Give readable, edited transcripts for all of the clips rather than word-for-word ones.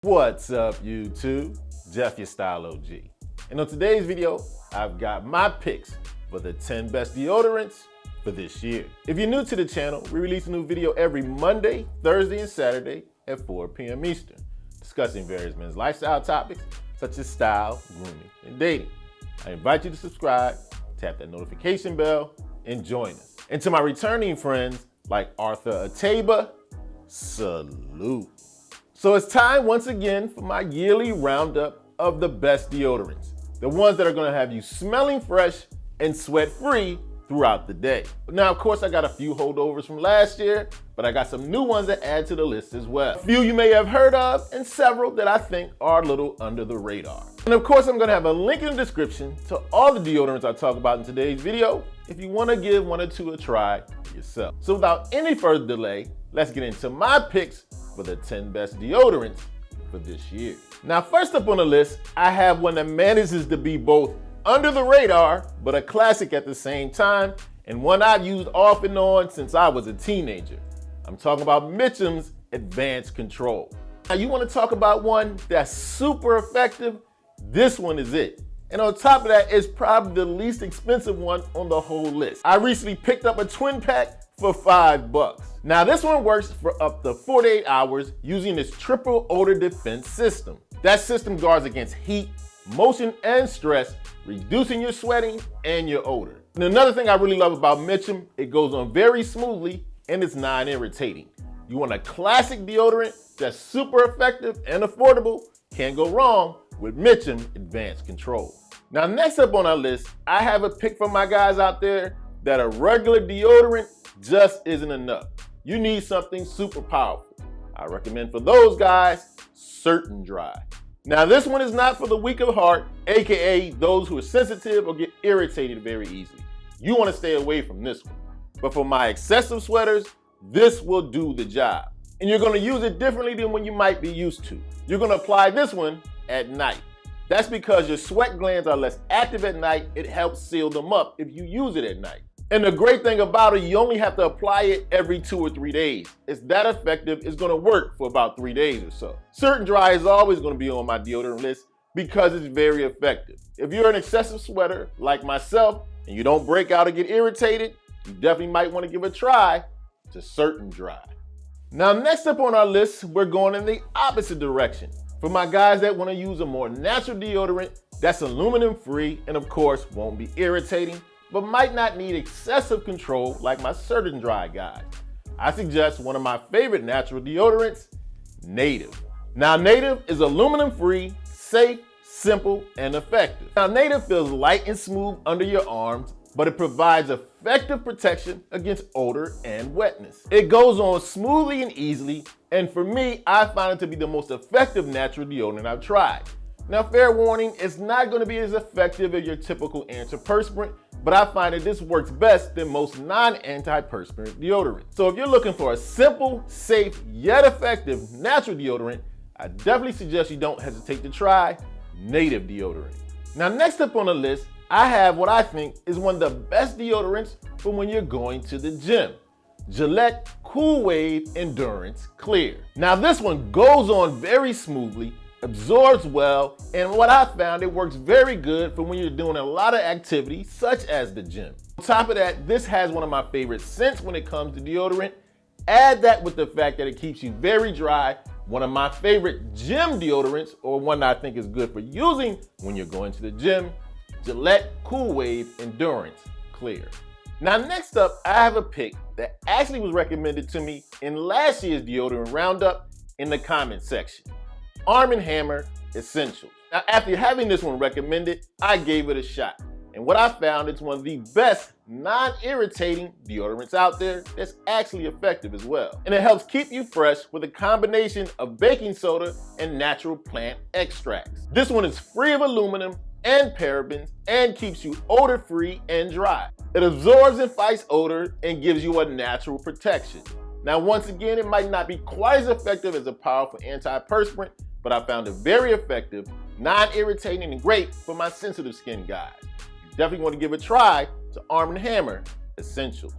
What's up, YouTube? Jeff, your Style O.G. And on today's video, I've got my picks for the 10 best deodorants for this year. If you're new to the channel, we release a new video every Monday, Thursday, and Saturday at 4 p.m. Eastern, discussing various men's lifestyle topics such as style, grooming, and dating. I invite you to subscribe, tap that notification bell, and join us. And to my returning friends like Arthur Ateba, salute. So it's time once again for my yearly roundup of the best deodorants. The ones that are gonna have you smelling fresh and sweat-free throughout the day. Now, of course, I got a few holdovers from last year, but I got some new ones that add to the list as well. A few you may have heard of, and several that I think are a little under the radar. And of course, I'm gonna have a link in the description to all the deodorants I talk about in today's video, if you wanna give one or two a try yourself. So without any further delay, let's get into my picks for the 10 best deodorants for this year. Now, first up on the list, I have one that manages to be both under the radar, but a classic at the same time, and one I've used off and on since I was a teenager. I'm talking about Mitchum's Advanced Control. Now, you want to talk about one that's super effective? This one is it. And on top of that, it's probably the least expensive one on the whole list. I recently picked up a twin pack for $5. Now, this one works for up to 48 hours using this triple odor defense system. That system guards against heat, motion, and stress, reducing your sweating and your odor. And another thing I really love about Mitchum, it goes on very smoothly and it's non-irritating. You want a classic deodorant that's super effective and affordable? Can't go wrong with Mitchum Advanced Control. Now, next up on our list, I have a pick for my guys out there that a regular deodorant just isn't enough. You need something super powerful. I recommend for those guys, Certain Dry. Now, this one is not for the weak of heart, AKA those who are sensitive or get irritated very easily. You want to stay away from this one. But for my excessive sweaters, this will do the job. And you're going to use it differently than when you might be used to. You're going to apply this one at night. That's because your sweat glands are less active at night. It helps seal them up if you use it at night. And the great thing about it, you only have to apply it every 2 or 3 days. It's that effective, it's gonna work for about 3 days or so. Certain Dry is always gonna be on my deodorant list because it's very effective. If you're an excessive sweater like myself and you don't break out or get irritated, you definitely might wanna give a try to Certain Dry. Now, next up on our list, we're going in the opposite direction. For my guys that wanna use a more natural deodorant that's aluminum free and of course won't be irritating, but might not need excessive control like my Certain Dry guys, I suggest one of my favorite natural deodorants, Native. Now, Native is aluminum free, safe, simple, and effective. Now, Native feels light and smooth under your arms, but it provides effective protection against odor and wetness. It goes on smoothly and easily, and for me, I find it to be the most effective natural deodorant I've tried. Now, fair warning, it's not gonna be as effective as your typical antiperspirant, but I find that this works best than most non-antiperspirant deodorants. So if you're looking for a simple, safe, yet effective natural deodorant, I definitely suggest you don't hesitate to try Native deodorant. Now, next up on the list, I have what I think is one of the best deodorants for when you're going to the gym. Gillette Cool Wave Endurance Clear. Now, this one goes on very smoothly, absorbs well, and what I found, it works very good for when you're doing a lot of activity such as the gym. On top of that, this has one of my favorite scents when it comes to deodorant. Add that with the fact that it keeps you very dry, one of my favorite gym deodorants, or one that I think is good for using when you're going to the gym, Gillette Cool Wave Endurance Clear. Now, next up, I have a pick that actually was recommended to me in last year's deodorant roundup in the comment section. Arm & Hammer Essentials. Now, after having this one recommended, I gave it a shot. And what I found, it's one of the best non-irritating deodorants out there that's actually effective as well. And it helps keep you fresh with a combination of baking soda and natural plant extracts. This one is free of aluminum and parabens and keeps you odor-free and dry. It absorbs and fights odor and gives you a natural protection. Now, once again, it might not be quite as effective as a powerful antiperspirant, but I found it very effective, non-irritating, and great for my sensitive skin guys. You definitely want to give it a try to Arm & Hammer Essentials.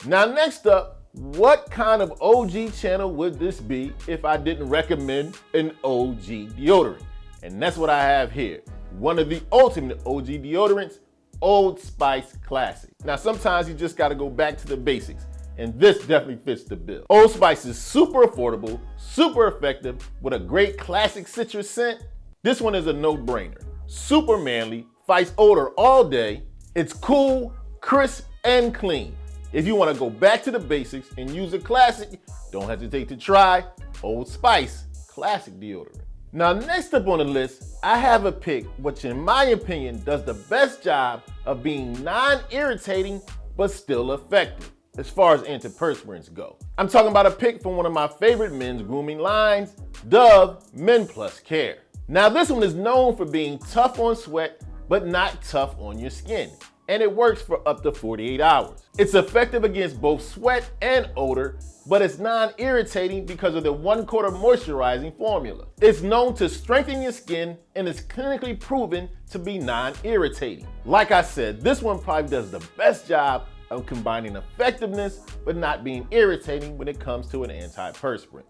Now, next up, what kind of OG channel would this be if I didn't recommend an OG deodorant? And that's what I have here. One of the ultimate OG deodorants, Old Spice Classic. Now, sometimes you just gotta go back to the basics, and this definitely fits the bill. Old Spice is super affordable, super effective, with a great classic citrus scent. This one is a no-brainer. Super manly, fights odor all day. It's cool, crisp, and clean. If you wanna go back to the basics and use a classic, don't hesitate to try Old Spice Classic Deodorant. Now, next up on the list, I have a pick which in my opinion does the best job of being non-irritating but still effective as far as antiperspirants go. I'm talking about a pick from one of my favorite men's grooming lines, Dove Men Plus Care. Now, this one is known for being tough on sweat but not tough on your skin, and it works for up to 48 hours. It's effective against both sweat and odor, but it's non-irritating because of the 1/4 moisturizing formula. It's known to strengthen your skin and is clinically proven to be non-irritating. Like I said, this one probably does the best job of combining effectiveness but not being irritating when it comes to an antiperspirant.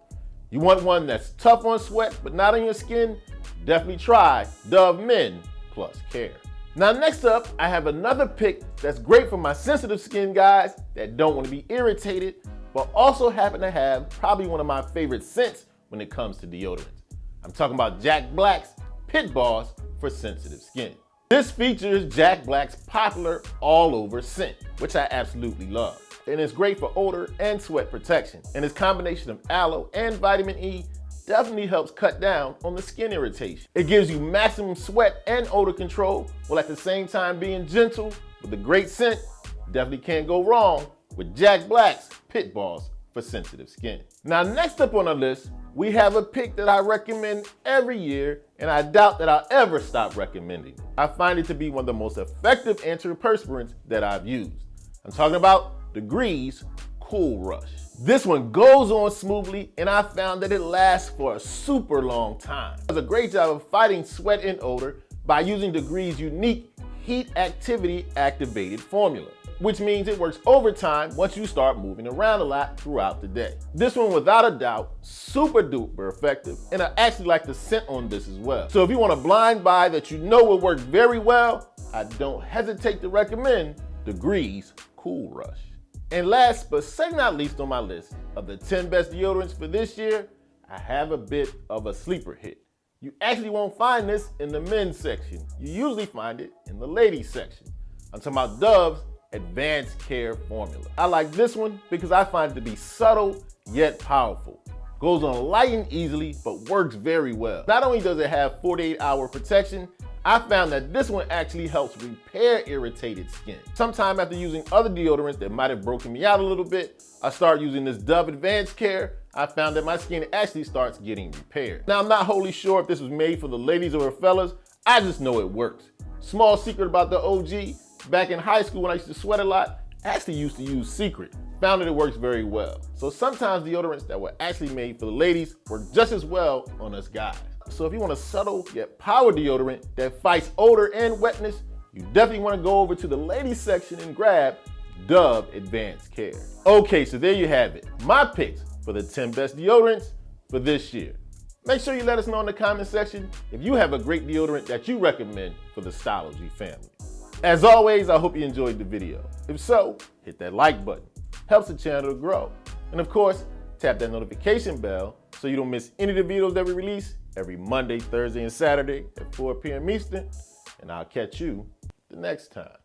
You want one that's tough on sweat but not on your skin? Definitely try Dove Men Plus Care. Now, next up, I have another pick that's great for my sensitive skin guys that don't want to be irritated, but also happen to have probably one of my favorite scents when it comes to deodorants. I'm talking about Jack Black's Pit Boss for sensitive skin. This features Jack Black's popular all over scent, which I absolutely love. And it's great for odor and sweat protection. And its combination of aloe and vitamin E definitely helps cut down on the skin irritation. It gives you maximum sweat and odor control while at the same time being gentle with a great scent. Definitely can't go wrong with Jack Black's Pit Boss for sensitive skin. Now, next up on our list, we have a pick that I recommend every year, and I doubt that I'll ever stop recommending. I find it to be one of the most effective antiperspirants that I've used. I'm talking about Degrees Cool Rush. This one goes on smoothly, and I found that it lasts for a super long time. It does a great job of fighting sweat and odor by using Degrees' unique heat activity activated formula, which means it works overtime once you start moving around a lot throughout the day. This one, without a doubt, super duper effective, and I actually like the scent on this as well. So if you want a blind buy that you know will work very well, I don't hesitate to recommend Degrees Cool Rush. And last but certainly not least on my list of the 10 best deodorants for this year, I have a bit of a sleeper hit. You actually won't find this in the men's section. You usually find it in the ladies section. I'm talking about Dove's Advanced Care Formula. I like this one because I find it to be subtle yet powerful. Goes on light and easily, but works very well. Not only does it have 48-hour protection, I found that this one actually helps repair irritated skin. Sometime after using other deodorants that might have broken me out a little bit, I started using this Dove Advanced Care. I found that my skin actually starts getting repaired. Now, I'm not wholly sure if this was made for the ladies or the fellas. I just know it works. Small secret about the OG, back in high school when I used to sweat a lot, I actually used to use Secret. Found that it works very well. So sometimes deodorants that were actually made for the ladies work just as well on us guys. So if you want a subtle yet power deodorant that fights odor and wetness, you definitely want to go over to the ladies section and grab Dove Advanced Care. Okay, so there you have it. My picks for the 10 best deodorants for this year. Make sure you let us know in the comment section if you have a great deodorant that you recommend for the Style O.G family. As always, I hope you enjoyed the video. If so, hit that like button. Helps the channel to grow. And of course, tap that notification bell so you don't miss any of the videos that we release every Monday, Thursday, and Saturday at 4 p.m. Eastern. And I'll catch you the next time.